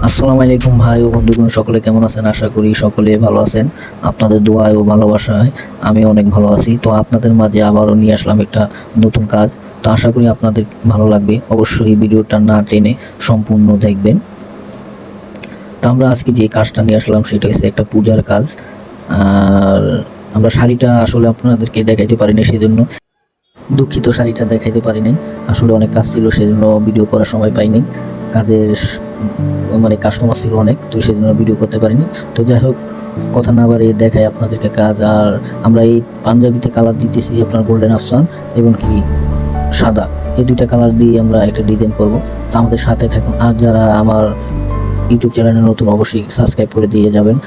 আসসালামু আলাইকুম ভাই ও বন্ধুগণ, সকলে কেমন আছেন? আশা করি সকলে ভালো আছেন। আপনাদের দোয়ায় ও ভালোবাসায় আমি অনেক ভালো আছি। তো আপনাদের মাঝে আবারও নিয়ে আসলাম একটা নতুন কাজ। তো আশা করি আপনাদের ভালো লাগবে। অবশ্যই ভিডিওটা না টেনে সম্পূর্ণ দেখবেন। তো আমরা আজকে যে কাজটা নিয়ে আসলাম সেটা হচ্ছে একটা পূজার কাজ। আর আমরা শাড়িটা আসলে আপনাদেরকে দেখাইতে পারিনি, সেজন্য দুঃখিত। শাড়িটা দেখাইতে পারি নাই, আসলে অনেক কাজ ছিল, সেজন্য ভিডিও করার সময় পাইনি। কাজের মানে কাস্টমার ছিল অনেক, তো সেজন্য ভিডিও করতে পারিনি। তো যাই হোক, কথা না বাড়িয়ে দেখাই আপনাদেরকে কাজ। আর আমরা এই পাঞ্জাবিতে কালার দিতেছি আপনার গোল্ডেন আফসান এবং কি সাদা, এই দুইটা কালার দিয়ে আমরা একটা ডিজাইন করব। তো আমাদের সাথে থাকুন। আর যারা আমার ইউটিউব চ্যানেলে নতুন, অবশ্যই সাবস্ক্রাইব করে দিয়ে যাবেন।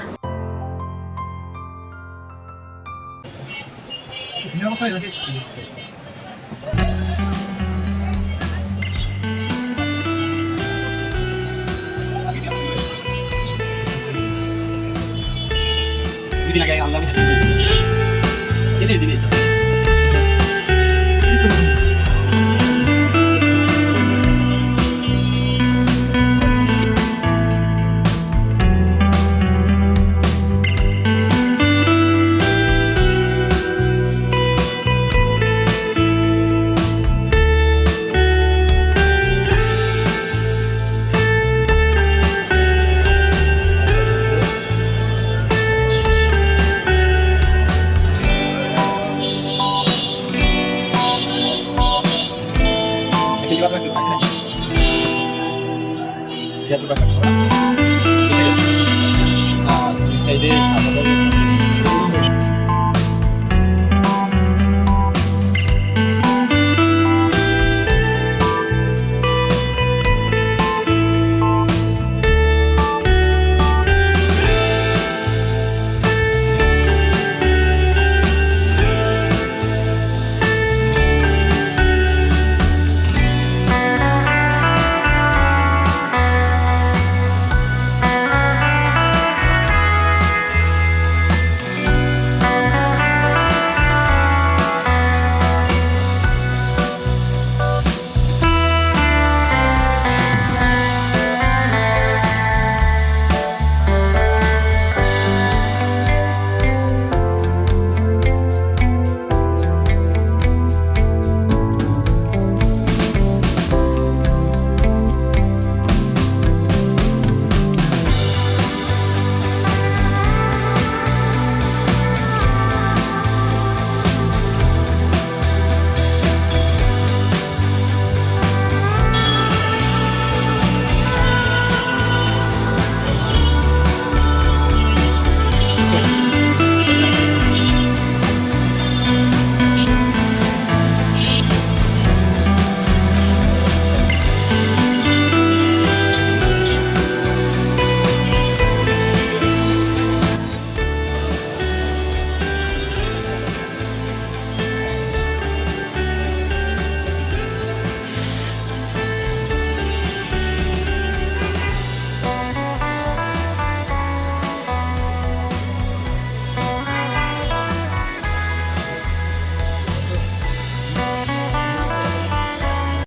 দুদিন আগে আনলাম দিনের দিনে সাইডে